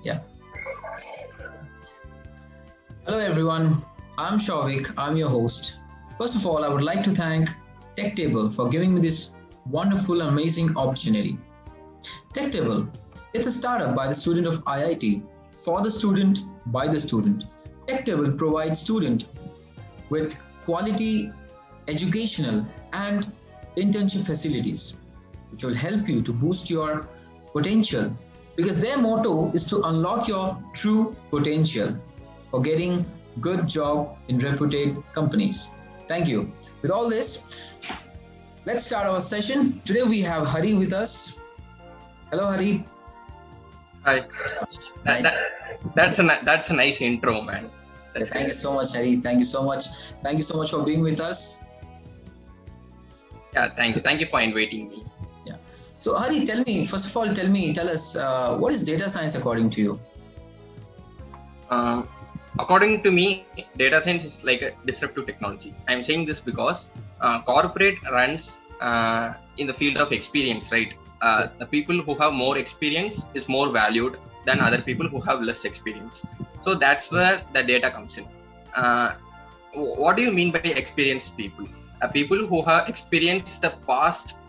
Yeah. Hello everyone, I'm Souvik, I'm your host. First of all, I would like to thank TechTable for giving me this wonderful, amazing opportunity. TechTable, it's a startup by the student of IIT, for the student, by the student. TechTable provides student with quality educational and internship facilities, which will help you to boost your potential because their motto is to unlock your true potential for getting good job in reputed companies. Thank you. With all this, let's start our session. Today we have Hari with us. Hello, Hari. Hi. That, Nice. that's a nice intro, man. That's Thank you great. so much, Hari. Thank you so much. Thank you so much for being with us. Yeah, thank you. Thank you for inviting me. Yeah. So, Hari, tell me, first of all, tell us, what is data science according to you? According to me, data science is like a disruptive technology. I'm saying this because corporate runs in the field of experience, right? The people who have more experience is more valued than other people who have less experience. So that's where the data comes in. What do you mean by experienced people? People who have experienced the past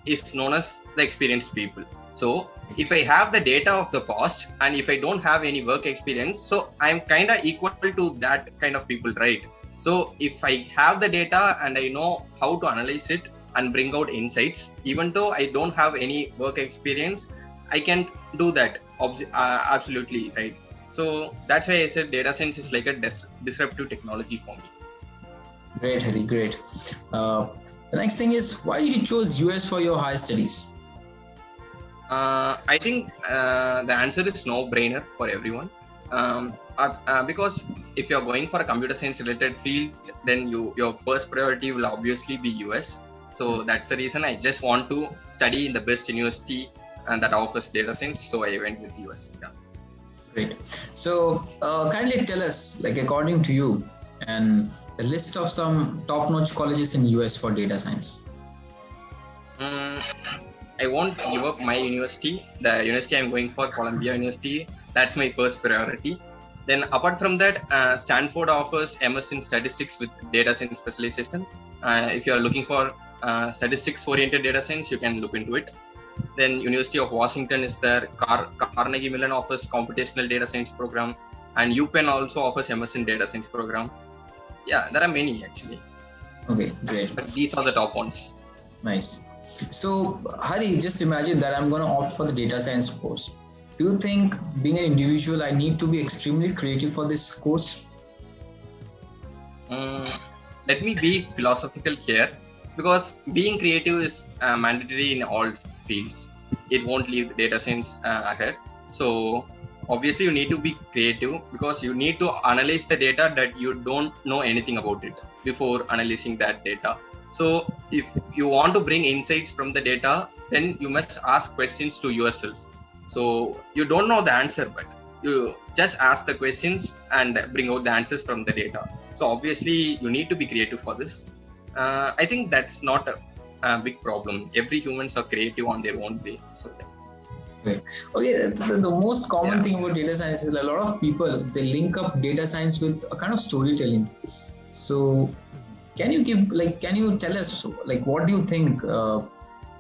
is known as the experienced people. So if I have the data of the past and if I don't have any work experience, so I'm kind of equal to that kind of people, right? So if I have the data and I know how to analyze it and bring out insights, even though I don't have any work experience, I can do that absolutely, right? So that's why I said data science is like a disruptive technology for me. Great, Hari, great. The next thing is, why did you choose US for your higher studies? I think the answer is no-brainer for everyone. Because if you're going for a computer science related field, then your first priority will obviously be US. So that's the reason I just want to study in the best university and that offers data science. So I went with US. Yeah. Great. So kindly tell us, like according to you, and the list of some top-notch colleges in US for data science. I won't give up my university. The university I'm going for, Columbia University, that's my first priority. Then apart from that, Stanford offers MS in statistics with data science specialization. If you are looking for statistics oriented data science, you can look into it. Then University of Washington is there. Carnegie Mellon offers computational data science program, and UPenn also offers MS in data science program. Yeah, there are many actually. Okay, great. But these are the top ones. Nice. So, Hari, just imagine that I'm going to opt for the data science course. Do you think, being an individual, I need to be extremely creative for this course? Let me be philosophical here, because being creative is mandatory in all fields. It won't leave data science ahead. So obviously you need to be creative because you need to analyze the data that you don't know anything about it before analyzing that data. So if you want to bring insights from the data, then you must ask questions to yourself. So you don't know the answer, but you just ask the questions and bring out the answers from the data. So obviously you need to be creative for this. I think that's not a big problem. Every humans are creative on their own way. So Okay, the most common thing about data science is a lot of people, they link up data science with a kind of storytelling. So can you tell us, like, what do you think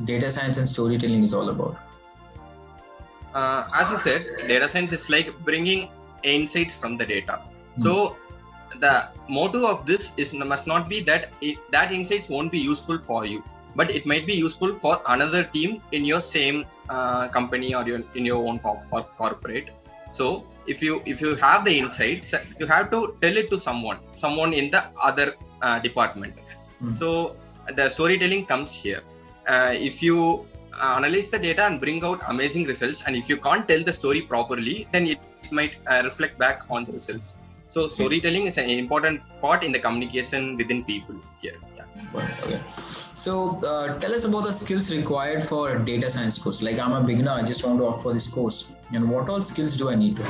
data science and storytelling is all about? As I said, data science is like bringing insights from the data. So the motto of this must not be that that insights won't be useful for you, but it might be useful for another team in your same company or in your own corporate. So if you have the insights, you have to tell it to someone in the other department. So the storytelling comes here. If you analyze the data and bring out amazing results, and if you can't tell the story properly, then it might reflect back on the results. So storytelling is an important part in the communication within people here. Okay. So tell us about the skills required for a data science course. Like, I'm a beginner, I just want to opt for this course, and what all skills do I need to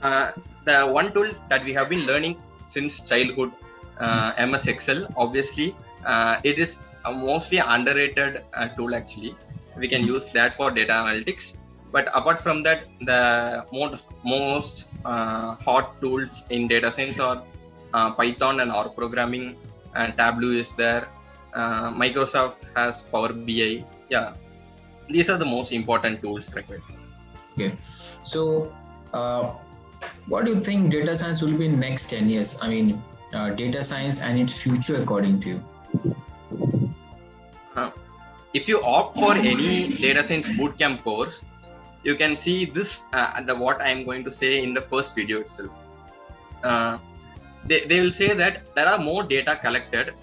have? The one tool that we have been learning since childhood, MS Excel, obviously it is a mostly underrated tool actually. We can use that for data analytics. But apart from that, the most hot tools in data science are Python and R programming, and Tableau is there. Microsoft has Power BI. Yeah, these are the most important tools required. Okay. So, what do you think data science will be in next 10 years? I mean, data science and its future according to you? If you opt for any data science bootcamp course, you can see this, what I am going to say in the first video itself. They will say that there are more data collected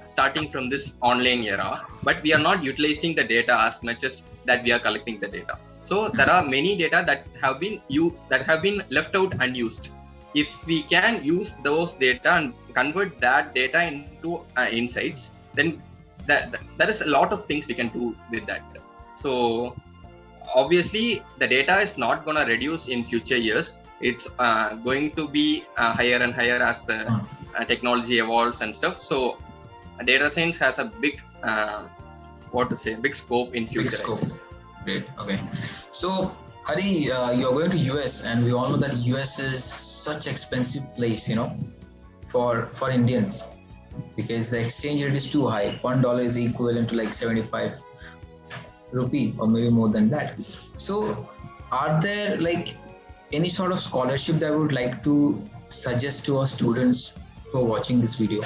starting from this online era, but we are not utilizing the data as much as that we are collecting the data. So there are many data that have been left out unused. If we can use those data and convert that data into insights, then there is a lot of things we can do with that. So obviously the data is not going to reduce in future years. It's going to be higher and higher as the technology evolves and stuff. So data science has a big big scope in future. Great. Okay. So Hari, you're going to US, and we all know that US is such expensive place, for Indians, because the exchange rate is too high. $1 is equivalent to like 75 rupee or maybe more than that. So are there like any sort of scholarship that we would like to suggest to our students who are watching this video?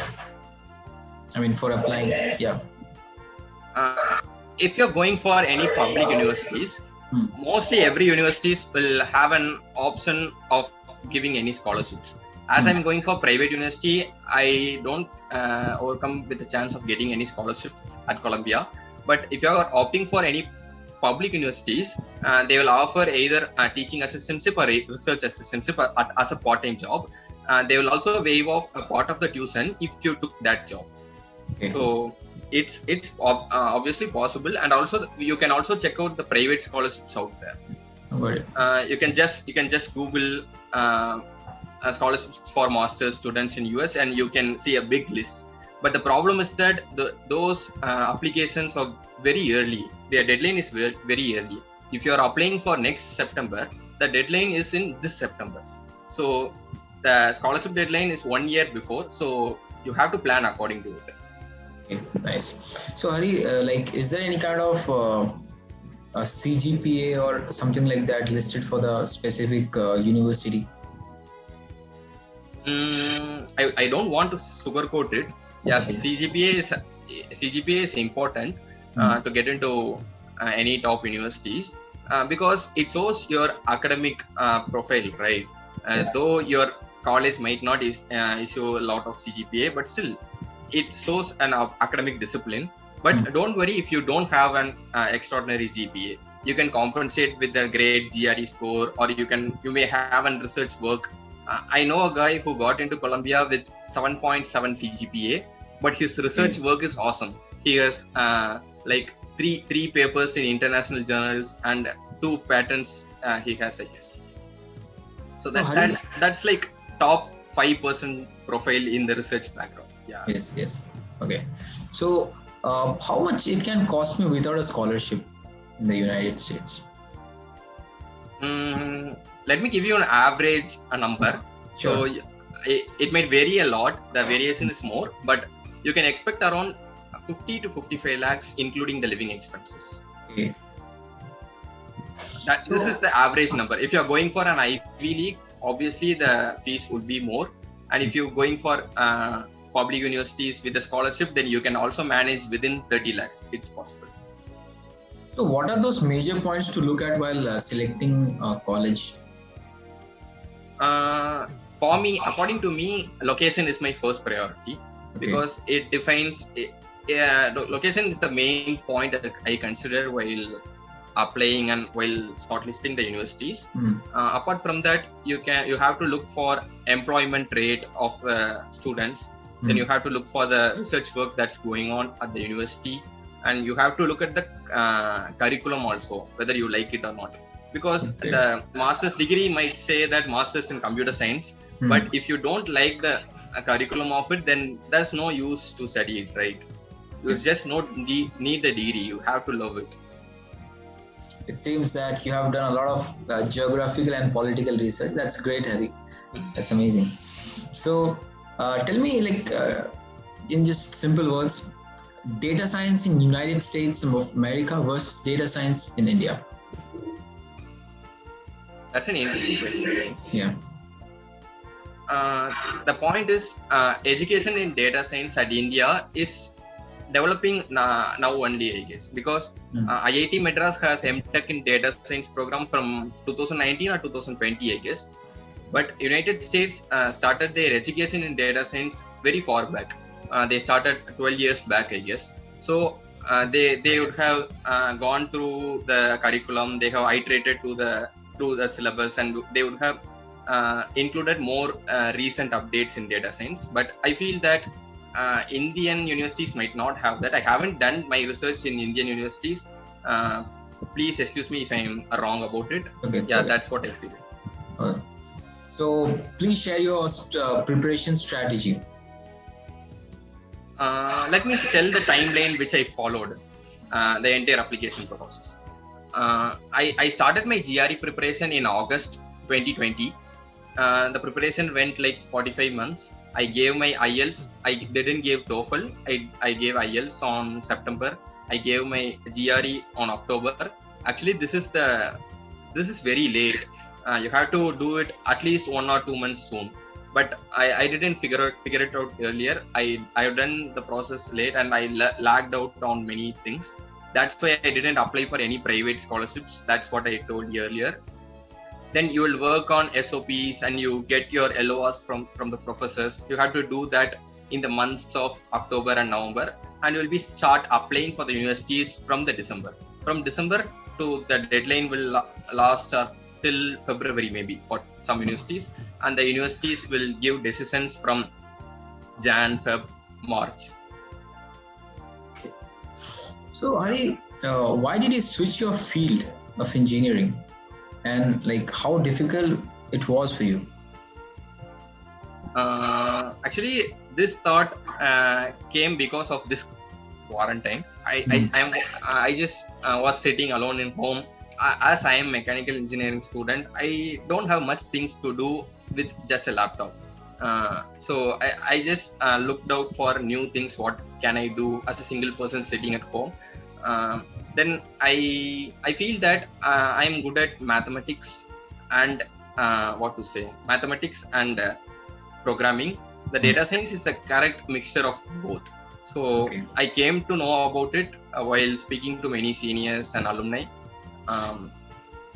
I mean, for applying, yeah. If you're going for any public universities, mostly every universities will have an option of giving any scholarships. As I'm going for private university, I don't overcome with the chance of getting any scholarship at Columbia. But if you are opting for any public universities, they will offer either a teaching assistantship or a research assistantship as a part-time job. They will also waive off a part of the tuition if you took that job. Okay. So it's obviously possible, and also you can also check out the private scholarships out there. You can just Google scholarships for master's students in US, and you can see a big list. But the problem is that those applications are very early. Their deadline is very early. If you are applying for next September, the deadline is in this September. So the scholarship deadline is 1 year before. So you have to plan according to it. Okay, nice. So Hari, is there any kind of a CGPA or something like that listed for the specific university? I don't want to sugarcoat it. Yes, okay. CGPA is important to get into any top universities because it shows your academic profile, right? Yes. Though your college might not issue a lot of CGPA, but still it shows an academic discipline. But don't worry if you don't have an extraordinary GPA. You can compensate with a great GRE score, or you may have a research work. I know a guy who got into Columbia with 7.7 CGPA, but his research work is awesome. He has three papers in international journals and 2 patents he has, I guess. So that's like top 5% profile in the research background. Yeah. Yes. Okay. So how much it can cost me without a scholarship in the United States? Let me give you an average number. Sure. So it might vary a lot. The variation is more, but you can expect around 50 to 55 lakhs, including the living expenses. Okay. This is the average number. If you're going for an Ivy League, obviously the fees would be more. And if you're going for public universities with a scholarship, then you can also manage within 30 lakhs. It's possible. So what are those major points to look at while selecting college? For me, according to me, location is my first priority because it defines. Location is the main point that I consider while applying and while shortlisting the universities. Apart from that, you have to look for employment rate of students. Then you have to look for the research work that's going on at the university, and you have to look at the curriculum also, whether you like it or not. Because the master's degree might say that master's in computer science, but if you don't like the curriculum of it, then there's no use to study it, right? You just need the degree. You have to love it. It seems that you have done a lot of geographical and political research. That's great, Hari. That's amazing. So, tell me, in just simple words, data science in United States of America versus data science in India. That's an interesting question. Yeah. The point is, education in data science at India is developing now only, I guess, because IIT Madras has MTech in data science program from 2019 or 2020, I guess. But United States started their education in data science very far back. They started 12 years back, I guess. So they would have gone through the curriculum. They have iterated through the syllabus, and they would have included more recent updates in data science. But I feel that Indian universities might not have that. I haven't done my research in Indian universities. Please excuse me if I'm wrong about it. Okay, yeah, that's what I feel. So please share your preparation strategy. Let me tell the timeline which I followed, the entire application process. I started my GRE preparation in August 2020. The preparation went like 45 months. I gave my IELTS. I didn't give TOEFL. I gave IELTS on September. I gave my GRE on October. Actually, this is very late. You have to do it at least 1 or 2 months soon. But I didn't figure it out earlier. I've done the process late, and I lagged out on many things. That's why I didn't apply for any private scholarships. That's what I told you earlier. Then you will work on SOPs and you get your LORs from the professors. You have to do that in the months of October and November, and you will start applying for the universities from the December. From December to the deadline will last till February maybe for some universities, and the universities will give decisions from Jan, Feb, March. Okay. So Hari, why did you switch your field of engineering? And how difficult it was for you? Actually, this thought came because of this quarantine. I just was sitting alone in home. As I am mechanical engineering student, I don't have much things to do with just a laptop. So I just looked out for new things. What can I do as a single person sitting at home? Then I feel that I'm good at mathematics and mathematics and programming. The data science is the correct mixture of both. So okay. I came to know about it while speaking to many seniors and alumni.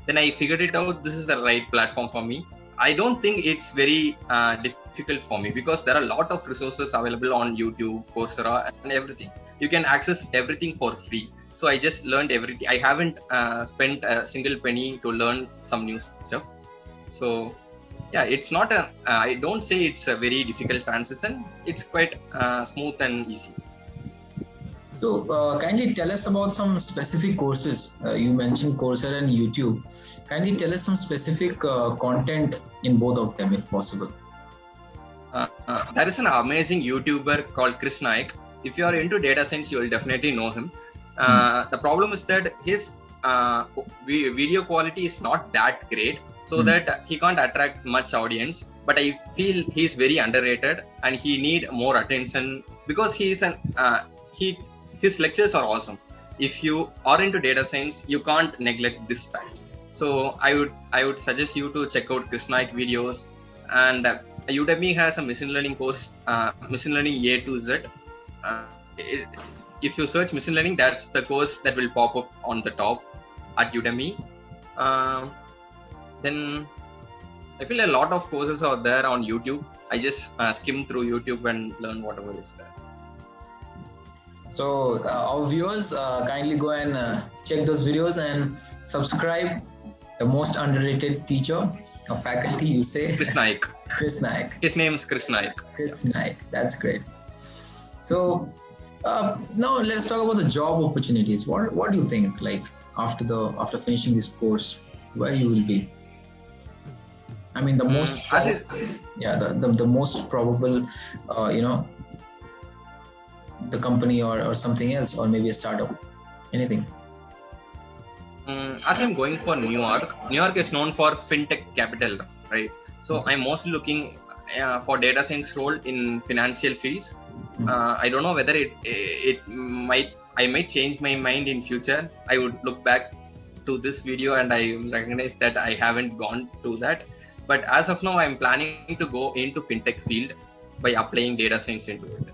Then I figured it out. This is the right platform for me. I don't think it's very difficult for me because there are a lot of resources available on YouTube, Coursera, and everything. You can access everything for free. So I just learned everything. I haven't spent a single penny to learn some new stuff. So yeah, it's not I don't say it's a very difficult transition. It's quite smooth and easy. So kindly tell us about some specific courses. You mentioned Coursera and YouTube. Kindly tell us some specific content in both of them if possible. There is an amazing YouTuber called Chris Naik. If you are into data science, you will definitely know him. The problem is that his video quality is not that great, so that he can't attract much audience. But I feel he's very underrated and he need more attention because his lectures are awesome. If you are into data science, you can't neglect this fact. So I would suggest you to check out Chris Naik videos, and Udemy has a machine learning course, machine learning A to Z. If you search machine learning, that's the course that will pop up on the top at Udemy. Then I feel a lot of courses are there on YouTube. I just skim through YouTube and learn whatever is there. So our viewers, kindly go and check those videos and subscribe. The most underrated teacher or faculty, you say? Chris Naik. Chris Naik. His name is Chris Naik. Chris Naik. That's great. So now let's talk about the job opportunities. What do you think? After finishing this course, where you will be? I mean, the most the most probable, the company or something else, or maybe a startup, anything. As I'm going for New York is known for fintech capital, right? So I'm mostly looking for data science role in financial fields. I don't know whether it might I might change my mind in future. I would look back to this video and I recognize that I haven't gone to that. But as of now, I'm planning to go into fintech field by applying data science into it.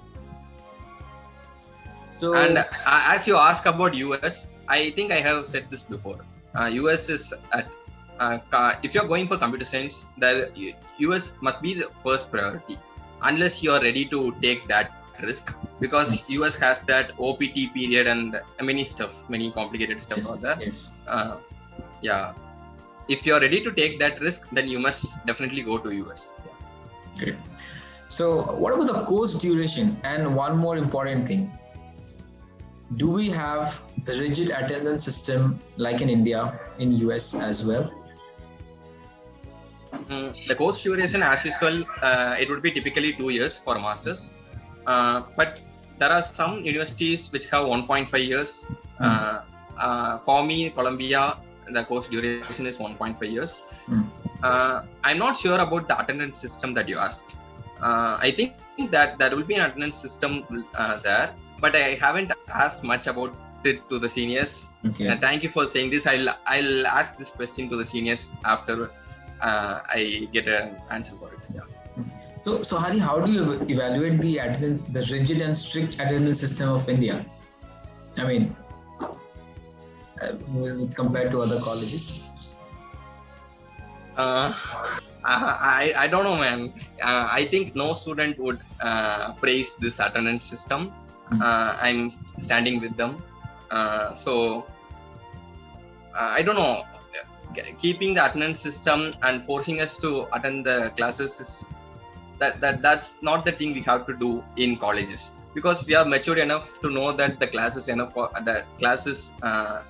So, And as you ask about US, I think I have said this before. US is at if you're going for computer science, the US must be the first priority, unless you are ready to take that risk, because US has that OPT period and many complicated stuff yes, out there. yes. Yeah, if you are ready to take that risk, then you must definitely go to US. Great. So, what about the course duration? And one more important thing. Do we have the rigid attendance system like in India, in US as well? The course duration, as usual, it would be typically 2 years for masters, but there are some universities which have 1.5 years. For me, Columbia, the course duration is 1.5 years. I'm not sure about the attendance system that you asked. I think that there will be an attendance system there, but I haven't asked much about it to the seniors. Okay. Thank you for saying this. I'll ask this question to the seniors after I get an answer for it. Yeah. So Hari, how do you evaluate the attendance, the rigid and strict attendance system of India? I mean, compared to other colleges. I don't know, man. I think no student would praise this attendance system. I'm standing with them. So I don't know. Keeping the attendance system and forcing us to attend the classes is that's not the thing we have to do in colleges, because we are matured enough to know that the class is enough for the classes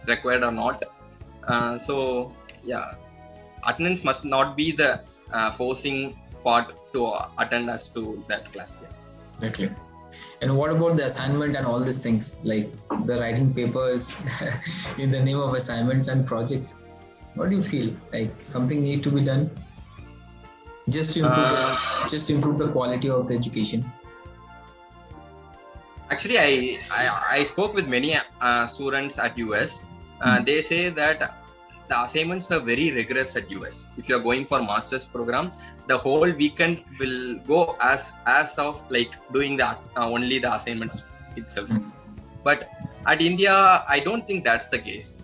required or not. So yeah, attendance must not be the forcing part to attend us to that class. Yeah. Okay. And what about the assignment and all these things, like the writing papers in the name of assignments and projects? What do you feel? Like something need to be done just to improve the quality of the education? Actually, I spoke with many students at US. They say that the assignments are very rigorous at US. If you are going for master's program, the whole weekend will go as of like doing that only the assignments itself. But at India, I don't think that's the case.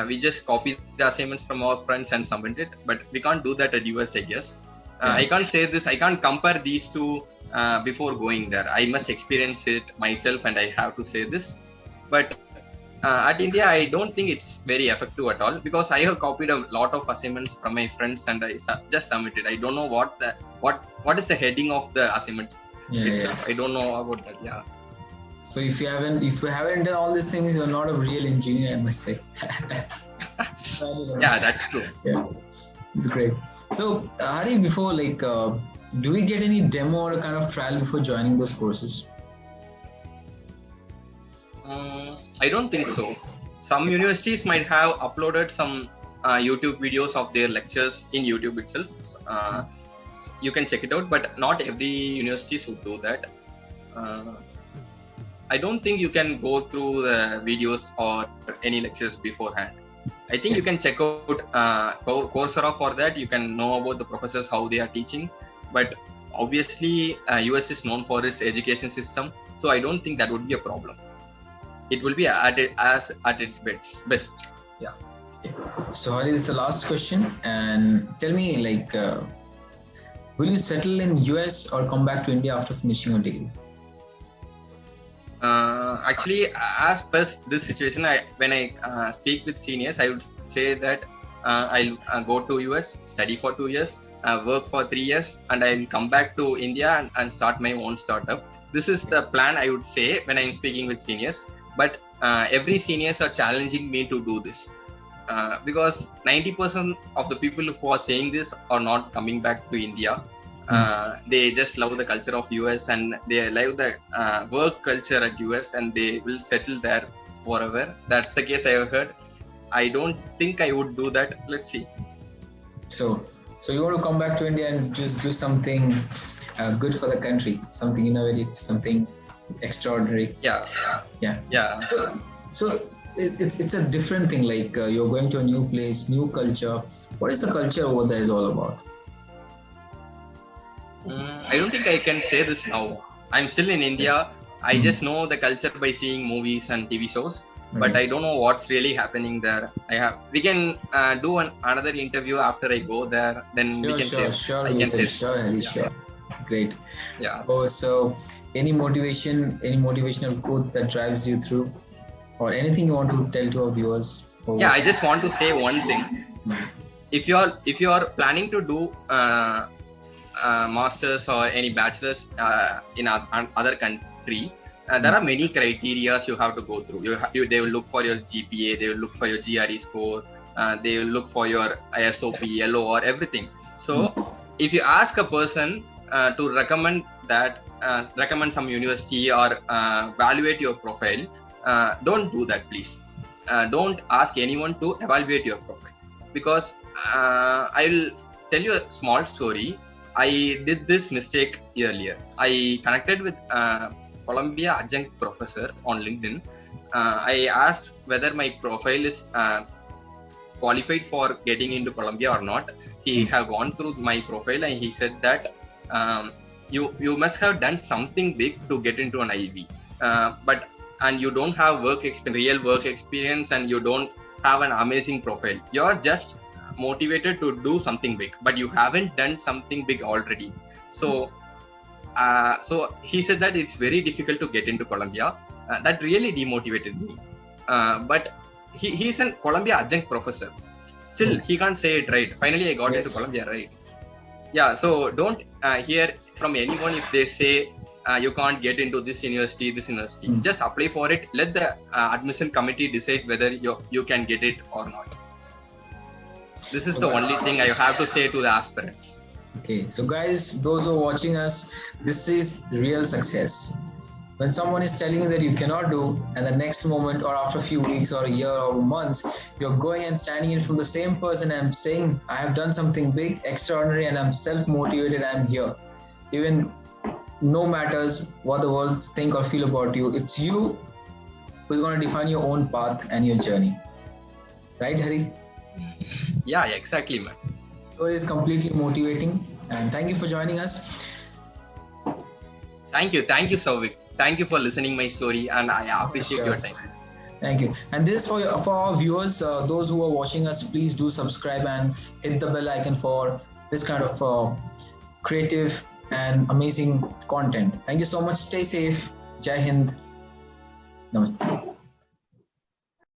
We just copy the assignments from our friends and submit it, but we can't do that at US, I guess. I can't say this. I can't compare these two before going there. I must experience it myself, and I have to say this. But at India, I don't think it's very effective at all, because I have copied a lot of assignments from my friends and I just submitted. I don't know what is the heading of the assignment itself. I don't know about that. Yeah. So if you haven't done all these things, you're not a real engineer, I must say. Yeah, that's true. Yeah, it's great. So Hari, before do we get any demo or kind of trial before joining those courses? I don't think so. Some universities might have uploaded some YouTube videos of their lectures in YouTube itself. You can check it out, but not every university would do that. I don't think you can go through the videos or any lectures beforehand. I think you can check out Coursera for that. You can know about the professors, how they are teaching. But obviously, US is known for its education system, so I don't think that would be a problem. It will be at its best. Yeah. So Hari, this is the last question, and tell me, will you settle in US or come back to India after finishing your degree? Actually, as per this situation, when I speak with seniors, I would say that I'll go to US, study for 2 years, work for 3 years, and I'll come back to India and start my own startup. This is the plan, I would say, when I'm speaking with seniors. But every seniors are challenging me to do this, because 90% of the people who are saying this are not coming back to India. They just love the culture of US and they love the work culture at US, and they will settle there forever. That's the case I have heard. I don't think I would do that. Let's see. So you want to come back to India and just do something good for the country, something innovative, something extraordinary. Yeah. Yeah. So it's a different thing. Like you're going to a new place, new culture. What is the culture over there is all about? I don't think I can say this now. I'm still in India. I just know the culture by seeing movies and TV shows, but I don't know what's really happening there. We can do another interview after I go there. Then we can say. Sure. Great. Yeah. Oh, so any motivational quotes that drives you through, or anything you want to tell to our viewers? Yeah, I just want to say one thing. If you are planning to do masters or any bachelors in other country, there are many criteria you have to go through. They will look for your GPA, they will look for your GRE score, they will look for your ISOP, LO, or everything. So if you ask a person to recommend some university or evaluate your profile, don't do that, please. Don't ask anyone to evaluate your profile, because I will tell you a small story. I did this mistake earlier. I connected with Columbia adjunct professor on LinkedIn. I asked whether my profile is qualified for getting into Columbia or not. He have gone through my profile and he said that you must have done something big to get into an Ivy, and you don't have real work experience, and you don't have an amazing profile. You're just motivated to do something big, but you haven't done something big already. So he said that it's very difficult to get into Columbia. That really demotivated me. But he's a Columbia adjunct professor. Still, he can't say it right. Finally, I got into Columbia, right? Yeah. So don't hear from anyone if they say you can't get into this university. Just apply for it. Let the admission committee decide whether you can get it or not. This is the only thing I have to say to the aspirants. Okay, so guys, those who are watching us, this is real success. When someone is telling you that you cannot do, and the next moment or after a few weeks or a year or months, you're going and standing in front of the same person and saying, I have done something big, extraordinary, and I'm self-motivated, I'm here. Even no matters what the world think or feel about you, it's you who's going to define your own path and your journey. Right, Hari? Yeah, exactly, man. So it is completely motivating, and thank you for joining us. Thank you, Souvik. Thank you for listening my story, and I appreciate your time. Thank you. And this is for our viewers, those who are watching us, please do subscribe and hit the bell icon for this kind of creative and amazing content. Thank you so much. Stay safe. Jai Hind. Namaste.